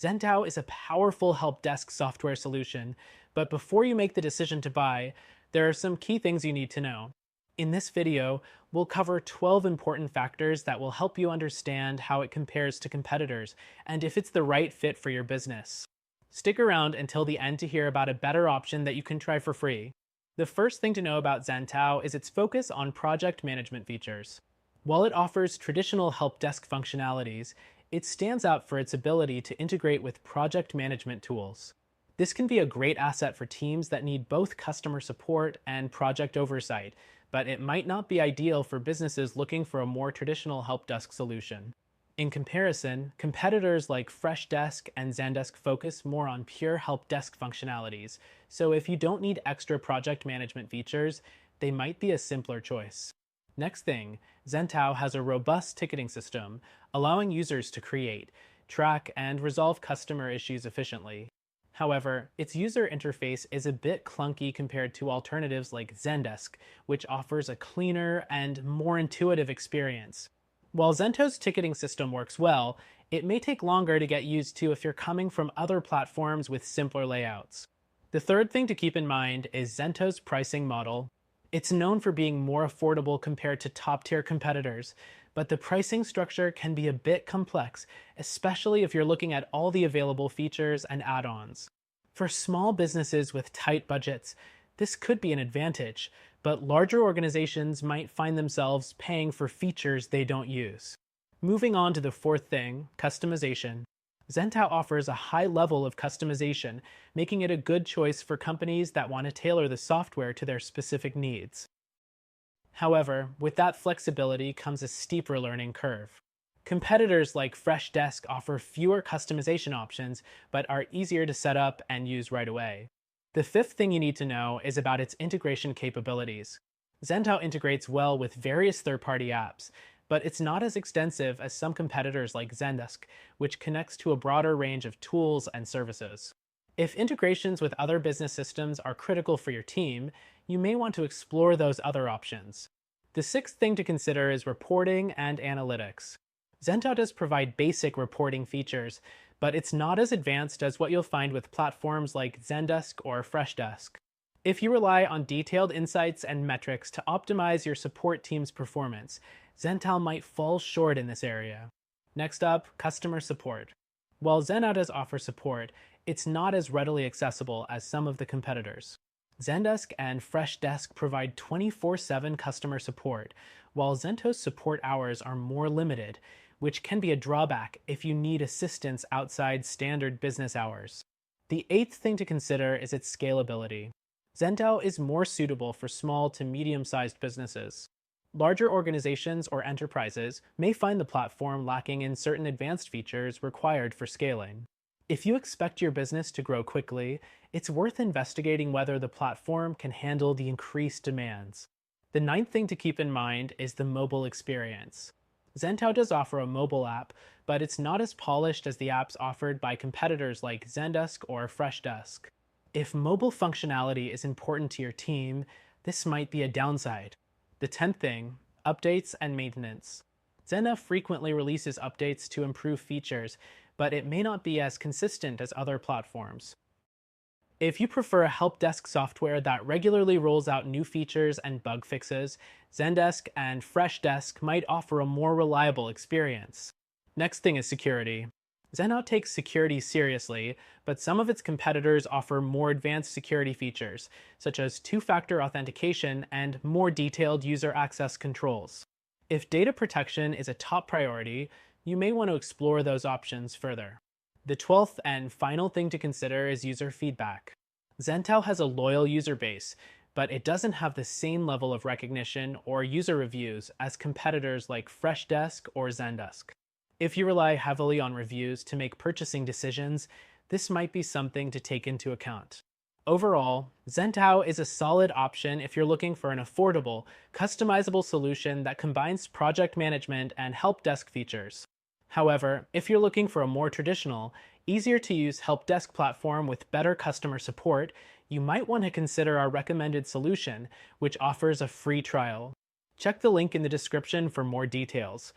ZenTao is a powerful help desk software solution, but before you make the decision to buy, there are some key things you need to know. In this video, we'll cover 12 important factors that will help you understand how it compares to competitors and if it's the right fit for your business. Stick around until the end to hear about a better option that you can try for free. The first thing to know about ZenTao is its focus on project management features. While it offers traditional help desk functionalities, it stands out for its ability to integrate with project management tools. This can be a great asset for teams that need both customer support and project oversight, but it might not be ideal for businesses looking for a more traditional help desk solution. In comparison, competitors like Freshdesk and Zendesk focus more on pure help desk functionalities, so if you don't need extra project management features, they might be a simpler choice. Next thing, ZenTao has a robust ticketing system, allowing users to create, track, and resolve customer issues efficiently. However, its user interface is a bit clunky compared to alternatives like Zendesk, which offers a cleaner and more intuitive experience. While ZenTao's ticketing system works well, it may take longer to get used to if you're coming from other platforms with simpler layouts. The third thing to keep in mind is ZenTao's pricing model. It's known for being more affordable compared to top-tier competitors, but the pricing structure can be a bit complex, especially if you're looking at all the available features and add-ons. For small businesses with tight budgets, this could be an advantage, but larger organizations might find themselves paying for features they don't use. Moving on to the fourth thing, customization. ZenTao offers a high level of customization, making it a good choice for companies that want to tailor the software to their specific needs. However, with that flexibility comes a steeper learning curve. Competitors like Freshdesk offer fewer customization options, but are easier to set up and use right away. The fifth thing you need to know is about its integration capabilities. ZenTao integrates well with various third-party apps, but it's not as extensive as some competitors like Zendesk, which connects to a broader range of tools and services. If integrations with other business systems are critical for your team, you may want to explore those other options. The sixth thing to consider is reporting and analytics. ZenTao does provide basic reporting features, but it's not as advanced as what you'll find with platforms like Zendesk or Freshdesk. If you rely on detailed insights and metrics to optimize your support team's performance, ZenTao might fall short in this area. Next up, customer support. While ZenTao does offer support, it's not as readily accessible as some of the competitors. Zendesk and Freshdesk provide 24/7 customer support, while ZenTao's support hours are more limited, which can be a drawback if you need assistance outside standard business hours. The eighth thing to consider is its scalability. ZenTao is more suitable for small to medium-sized businesses. Larger organizations or enterprises may find the platform lacking in certain advanced features required for scaling. If you expect your business to grow quickly, it's worth investigating whether the platform can handle the increased demands. The ninth thing to keep in mind is the mobile experience. ZenTao does offer a mobile app, but it's not as polished as the apps offered by competitors like Zendesk or Freshdesk. If mobile functionality is important to your team, this might be a downside. The 10th thing, updates and maintenance. ZenTao frequently releases updates to improve features, but it may not be as consistent as other platforms. If you prefer a help desk software that regularly rolls out new features and bug fixes, Zendesk and Freshdesk might offer a more reliable experience. Next thing is security. ZenTao takes security seriously, but some of its competitors offer more advanced security features, such as two-factor authentication and more detailed user access controls. If data protection is a top priority, you may want to explore those options further. The 12th and final thing to consider is user feedback. ZenTao has a loyal user base, but it doesn't have the same level of recognition or user reviews as competitors like Freshdesk or Zendesk. If you rely heavily on reviews to make purchasing decisions, this might be something to take into account. Overall, ZenTao is a solid option if you're looking for an affordable, customizable solution that combines project management and help desk features. However, if you're looking for a more traditional, easier to use help desk platform with better customer support, you might want to consider our recommended solution, which offers a free trial. Check the link in the description for more details.